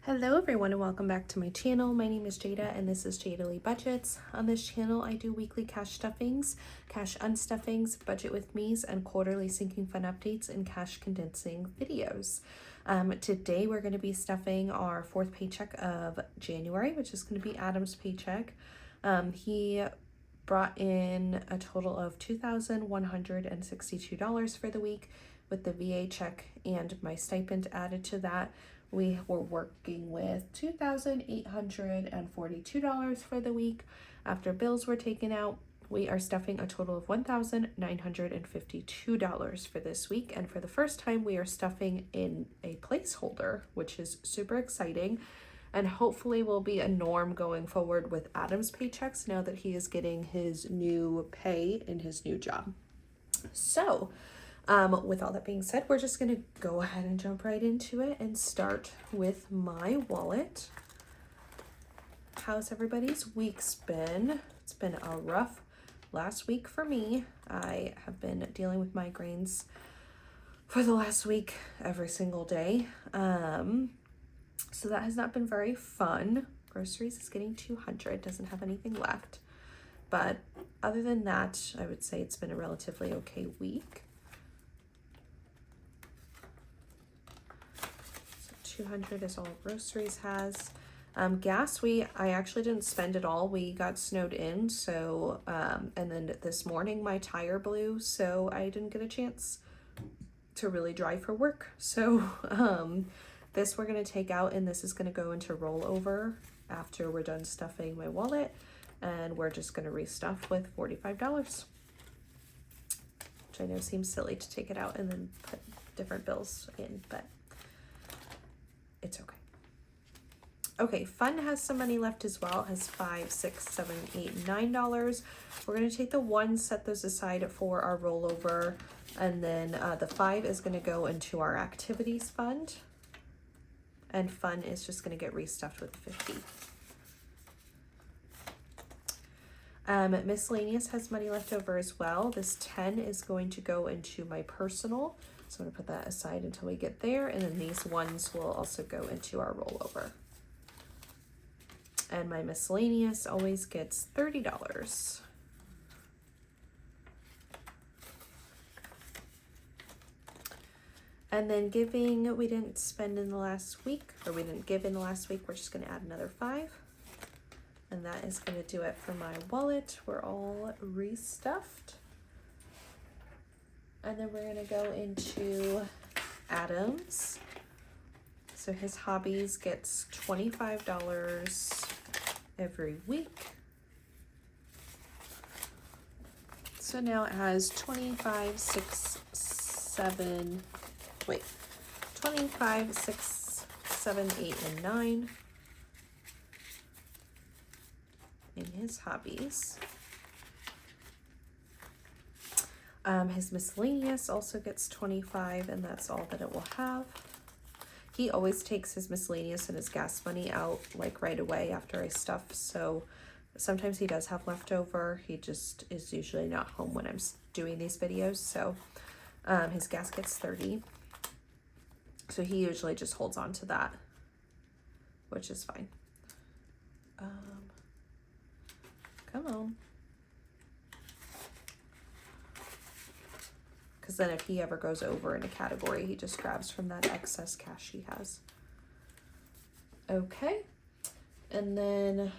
Hello everyone and welcome back to my channel. My name is Jada and this is Jada Lee Budgets. On this channel I do weekly cash stuffings, cash unstuffings, budget with me's, and quarterly sinking fund updates and cash condensing videos. Today we're going to be stuffing our fourth paycheck of January, which is going to be Adam's paycheck. He brought in a total of $2,162 for the week with the VA check and my stipend added to that. We were working with $2,842 for the week. After bills were taken out, we are stuffing a total of $1,952 for this week. And for the first time, we are stuffing in a placeholder, which is super exciting and hopefully will be a norm going forward with Adam's paychecks now that he is getting his new pay in his new job. So, with all that being said, we're just going to go ahead and jump right into it and start with my wallet. How's everybody's week's been? It's been a rough last week for me. I have been dealing with migraines for the last week every single day. So that has not been very fun. Groceries is getting $200, doesn't have anything left. But other than that, I would say it's been a relatively okay week. 200 is all groceries has. Gas, I actually didn't spend it all. We got snowed in, so and then this morning my tire blew, so I didn't get a chance to really drive for work. So this we're going to take out, and this is going to go into rollover after we're done stuffing my wallet, and we're just going to restuff with $45, which I know seems silly to take it out and then put different bills in, but it's okay. Okay, fun has some money left as well. It has $5, $6, $7, $8, $9. We're going to take the $1, set those aside for our rollover, and then the $5 is going to go into our activities fund, and fun is just going to get restuffed with $50. Miscellaneous has money left over as well. This 10 is going to go into my personal. So I'm going to put that aside until we get there. And then these ones will also go into our rollover. And my miscellaneous always gets $30. And then giving, we didn't spend in the last week, or we didn't give in the last week. We're just going to add another $5. And that is going to do it for my wallet. We're all restuffed. And then we're going to go into Adam's. So his hobbies gets $25 every week. So now it has 25, 6, 7, 25, 6, 7, 8, and 9 in his hobbies. His miscellaneous also gets 25, and that's all that it will have. He always takes his miscellaneous and his gas money out like right away after I stuff, so sometimes he does have leftover. He just is usually not home when I'm doing these videos, so his gas gets 30. So he usually just holds on to that, which is fine. Come on. Because then if he ever goes over in a category, he just grabs from that excess cash he has. Okay. And then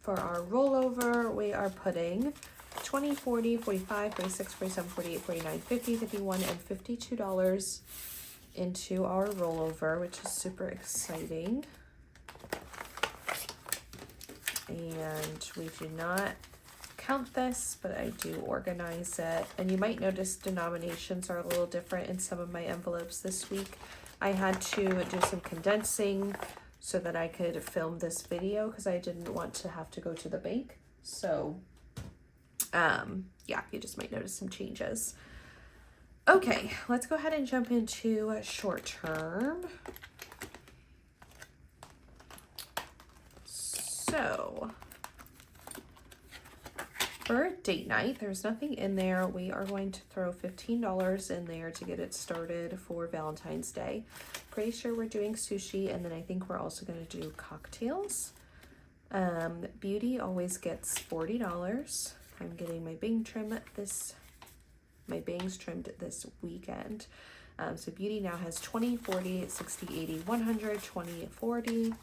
for our rollover, we are putting 20, 40, 45, 46, 47, 48, 49, 50, 51, and $52 into our rollover, which is super exciting. And we do not count this, but I do organize it. And you might notice denominations are a little different in some of my envelopes this week. I had to do some condensing so that I could film this video because I didn't want to have to go to the bank. So yeah, you just might notice some changes. Okay, let's go ahead and jump into short term. So for date night, there's nothing in there. We are going to throw $15 in there to get it started for Valentine's Day. Pretty sure we're doing sushi, and then I think we're also going to do cocktails. Beauty always gets $40. I'm getting my bangs trimmed this weekend. So Beauty now has 20, 40, 60, 80, 100, 20, 40.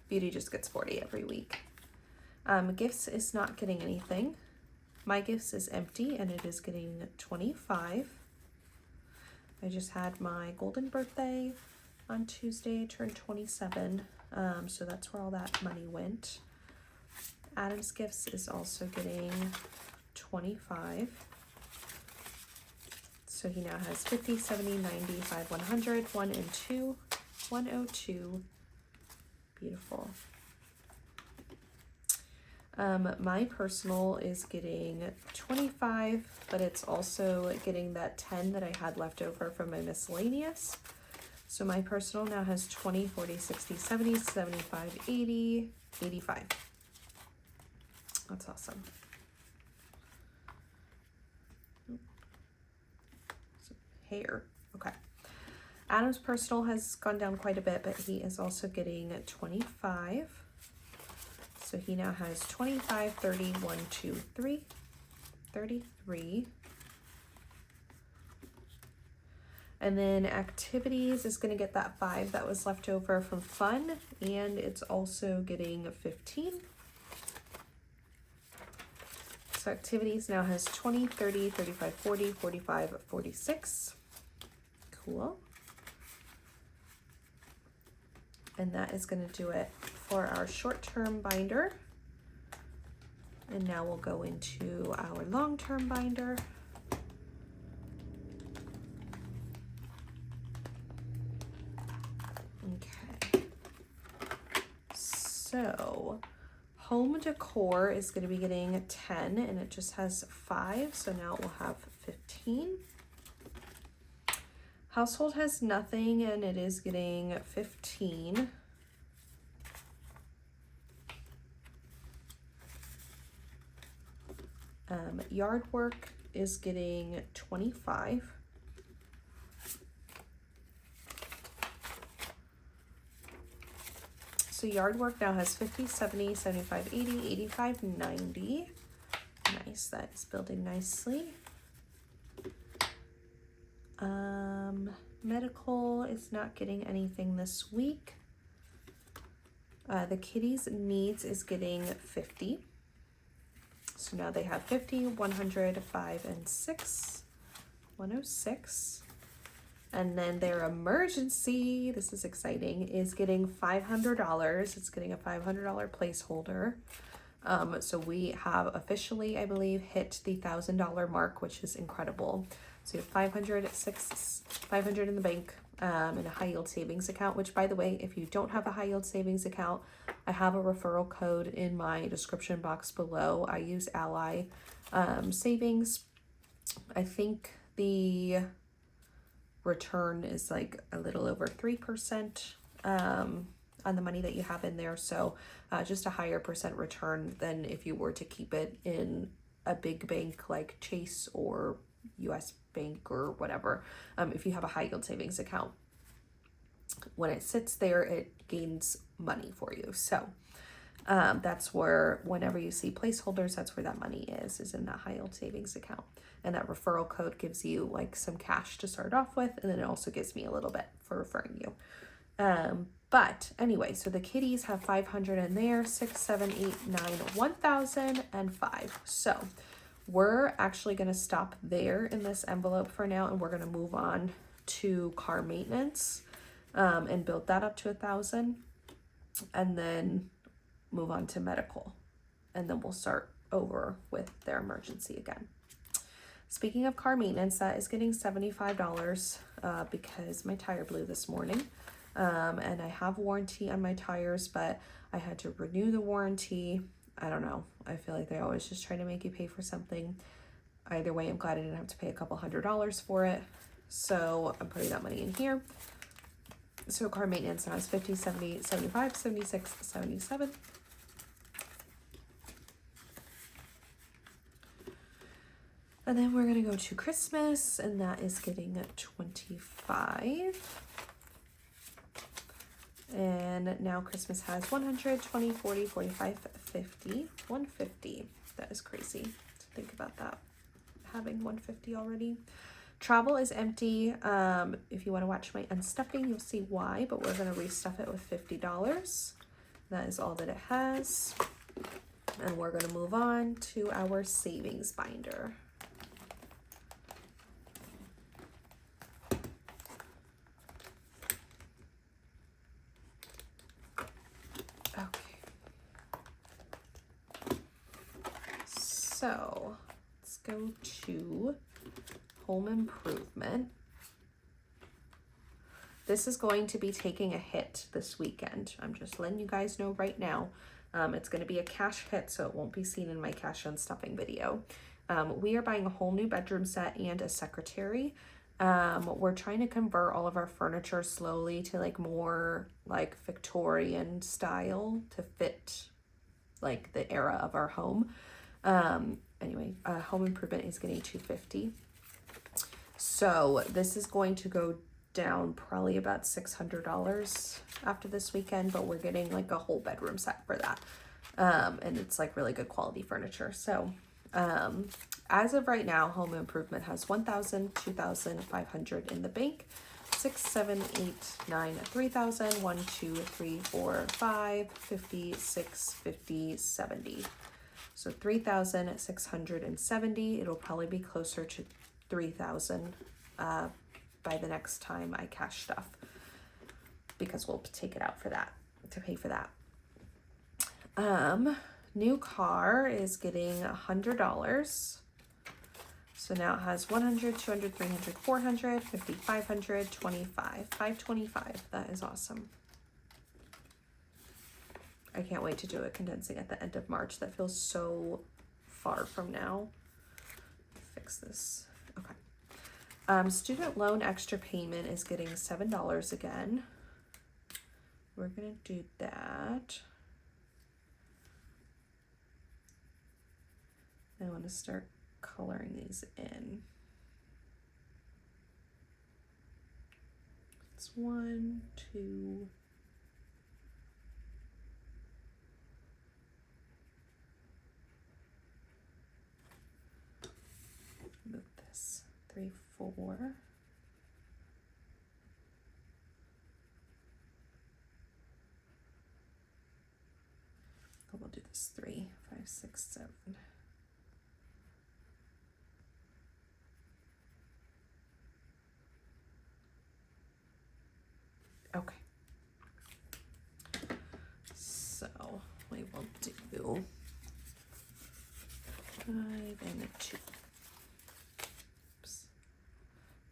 Beauty just gets 40 every week. Gifts is not getting anything. My Gifts is empty, and it is getting 25. I just had my golden birthday on Tuesday, turned 27. So that's where all that money went. Adam's Gifts is also getting 25. So he now has 50, 70, 95, 100, 1 and 2, 102. Beautiful. My personal is getting 25, but it's also getting that 10 that I had left over from my miscellaneous. So my personal now has 20, 40, 60, 70, 75, 80, 85. That's awesome. Hair. Okay. Adam's personal has gone down quite a bit, but he is also getting 25. So he now has 25, 30, 1, 2, 3, 33. And then activities is going to get that 5 that was left over from fun, and it's also getting 15. So activities now has 20, 30, 35, 40, 45, 46. Cool. And that is going to do it for our short-term binder. And now we'll go into our long-term binder. Okay. So home decor is going to be getting 10, and it just has 5, so now it will have 15. Household has nothing, and it is getting 15. Yard work is getting 25. So yard work now has 50, 70, 75, 80, 85, 90. Nice, that is building nicely. Medical is not getting anything this week. The kitties needs is getting 50. So now they have 50, 100, 5, and 6. 106. And then their emergency, this is exciting, is getting $500. It's getting a $500 placeholder. So we have officially, I believe, hit the $1,000 mark, which is incredible. So you have 500 in the bank, in a high yield savings account, which, by the way, if you don't have a high yield savings account, I have a referral code in my description box below. I use Ally Savings. I think the return is like a little over 3% on the money that you have in there. So just a higher percent return than if you were to keep it in a big bank like Chase or US Bank or whatever. If you have a high yield savings account, when it sits there, it gains money for you. So that's where, whenever you see placeholders, that's where that money is in that high yield savings account. And that referral code gives you like some cash to start off with, and then it also gives me a little bit for referring you. But anyway, so the kitties have 500 in there, 6, 7, 8, 9, 1,000, and 5. So we're actually going to stop there in this envelope for now, and we're going to move on to car maintenance, and build that up to 1,000, and then move on to medical, and then we'll start over with their emergency again. Speaking of car maintenance, that is getting $75 because my tire blew this morning, and I have warranty on my tires, but I had to renew the warranty. I don't know. I feel like they always just try to make you pay for something. Either way, I'm glad I didn't have to pay a couple $100s for it. So I'm putting that money in here. So car maintenance now is 50, 70, 75, 76, 77. And then we're gonna go to Christmas, and that is getting 25. And now Christmas has 100, 20, 40, 45, 50, 150. That is crazy to think about that, having 150 already. Travel is empty. If you want to watch my unstuffing, you'll see why, but we're going to restuff it with $50. That is all that it has. And we're going to move on to our savings binder. So let's go to home improvement. This is going to be taking a hit this weekend. I'm just letting you guys know right now. It's going to be a cash hit, so it won't be seen in my cash unstuffing video. We are buying a whole new bedroom set and a secretary. We're trying to convert all of our furniture slowly to like more like Victorian style to fit like the era of our home. Anyway, home improvement is getting $250. So this is going to go down probably about $600 after this weekend, but we're getting like a whole bedroom set for that. And it's like really good quality furniture. So, as of right now, home improvement has 1,000, 2,500 in the bank. 6, 7, 8, 9, 3,000, 1, 2, 3, 4, 5, 50, 6, 50, 70. So 3,670. It'll probably be closer to 3,000 by the next time I cash stuff, because we'll take it out for that, to pay for that. New car is getting $100. So now it has 100, 200, 300, 400, 50, 500, 25, 525. That is awesome. I can't wait to do it condensing at the end of March. That feels so far from now. Fix this. Okay. Student loan extra payment is getting $7 again. We're gonna do that. I want to start coloring these in. It's 1, 2. Move this 3, 4. We'll do this 3, 5, 6, 7. Okay. So we will do 5 and a 2. Oops.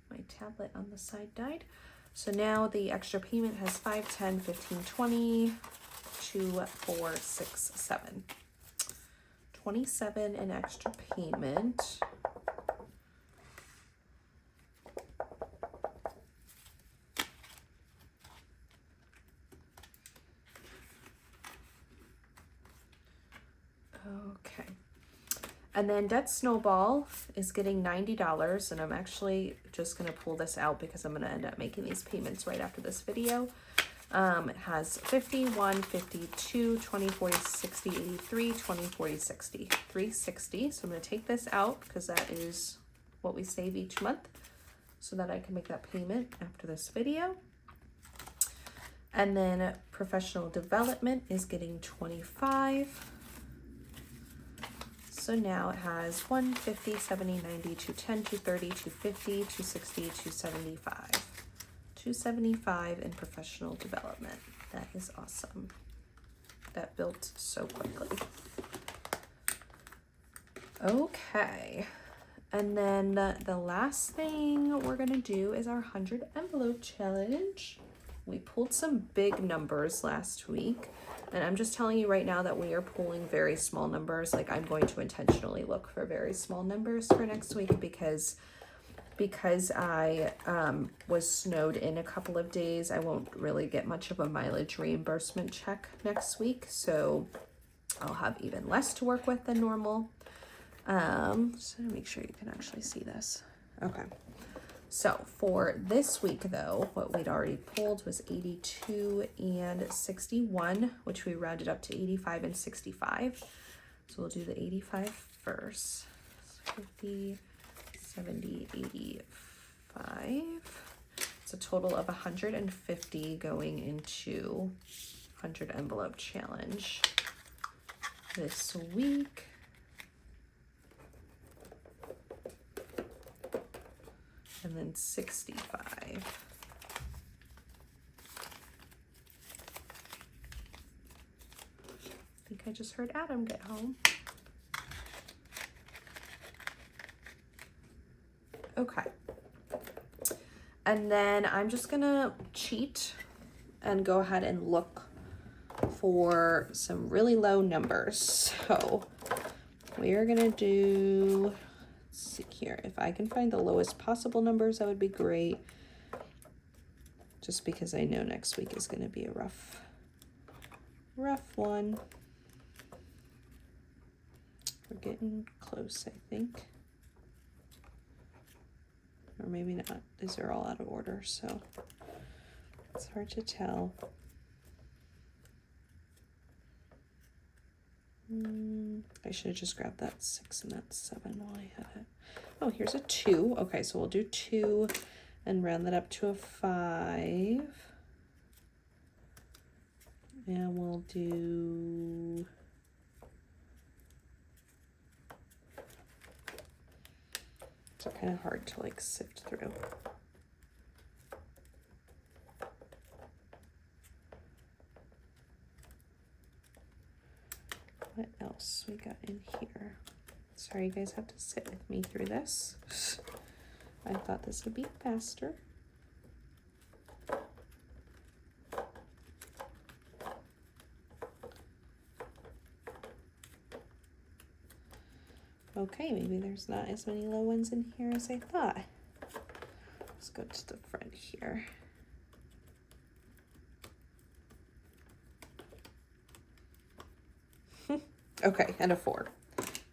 My tablet on the side died. So now the extra payment has 5, 10, 15, 20, 2, 4, 6, 7. 27 in extra payment. Okay. And then Debt Snowball is getting $90, and I'm actually just going to pull this out because I'm going to end up making these payments right after this video. It has 51, 52, 20, 40, 60, 83, 20, 40, 60, 360. So I'm going to take this out because that is what we save each month so that I can make that payment after this video. And then Professional Development is getting 25. So now it has 150, 70, 90, 210, 230, 250, 260, 275. 275 in Professional Development. That is awesome. That built so quickly. Okay. And then the last thing we're going to do is our 100 envelope challenge. We pulled some big numbers last week. And I'm just telling you right now that we are pulling very small numbers. Like, I'm going to intentionally look for very small numbers for next week because I was snowed in a couple of days. I won't really get much of a mileage reimbursement check next week. So I'll have even less to work with than normal. So to make sure you can actually see this. Okay. So for this week though, what we'd already pulled was 82 and 61, which we rounded up to 85 and 65. So we'll do the 85 first. 50, 70, 85. It's a total of 150 going into 100 envelope challenge this week. And then 65. I think I just heard Adam get home. Okay. And then I'm just gonna cheat and go ahead and look for some really low numbers. So we are gonna do, let's see here, if I can find the lowest possible numbers, that would be great. Just because I know next week is gonna be a rough one. We're getting close, I think. Or maybe not. These are all out of order, so it's hard to tell. I should have just grabbed that 6 and that 7 while I had it. Oh, here's a 2. Okay, so we'll do 2 and round that up to a 5. And we'll do it's kind of hard to like sift through. What else we got in here? Sorry, you guys have to sit with me through this. I thought this would be faster. Okay, maybe there's not as many low ones in here as I thought. Let's go to the front here. Okay, and a 4.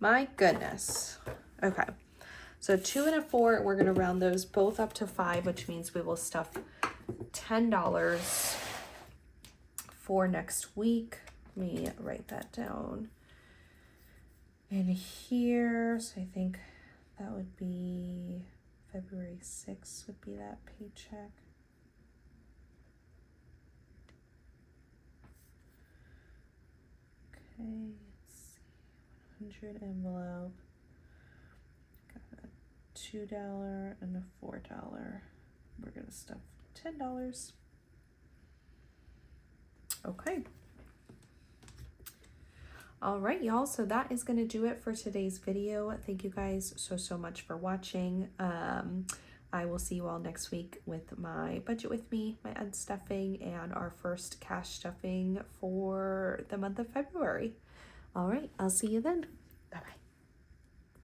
My goodness. Okay, so 2 and a 4, we're gonna round those both up to 5, which means we will stuff $10 for next week. Let me write that down in here. So I think that would be February 6th would be that paycheck. Okay, let's see, 100 envelope. Got a $2 and a $4. We're gonna stuff $10. Okay. All right, y'all, so that is going to do it for today's video. Thank you guys so much for watching. I will see you all next week with my budget with me, my unstuffing, and our first cash stuffing for the month of February. All right, I'll see you then. Bye-bye.